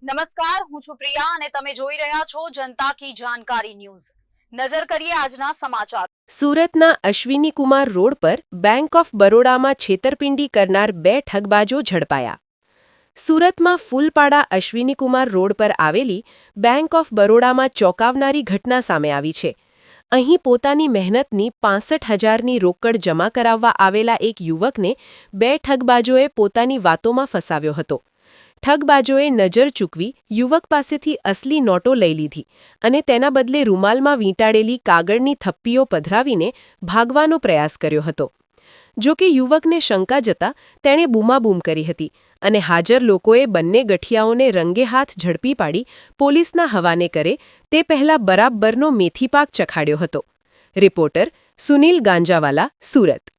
નમસ્કાર, હું છું પ્રિયા અને તમે જોઈ રહ્યા છો જનતા કી જાણકારી ન્યૂઝ। નજર કરીએ આજના સમાચાર। સુરતના અશ્વિનીકુમાર રોડ પર બેંક ઓફ બરોડામાં છેતરપિંડી કરનાર 2 ઠગબાજો ઝડપાયા। સુરતમાં ફૂલપાડા અશ્વિનીકુમાર રોડ પર આવેલી બેંક ઓફ બરોડામાં ચોંકાવનારી ઘટના સામે આવી છે। અહીં પોતાની મહેનતની 65,000ની રોકડ જમા કરાવવા આવેલા એક યુવકને 2 ઠગબાજોએ પોતાની વાતોમાં ફસાવ્યો હતો। ઠગબાજોએ નજર ચૂકવી યુવક પાસેથી અસલી નોટો લઈ લીધી અને તેના બદલે રૂમાલમાં વીંટાળેલી કાગળની થપ્પીઓ પધરાવીને ભાગવાનો પ્રયાસ કર્યો હતો। જો કે યુવકને શંકા જતા તેણે બૂમાબૂમ કરી હતી અને હાજર લોકોએ બંને ગઠિયાઓને રંગે હાથ ઝડપી પાડી પોલીસના હવાલે કરે તે પહેલા બરાબરનો મેથીપાક ચખાડ્યો હતો। રિપોર્ટર સુનિલ ગાંજાવાલા, સુરત।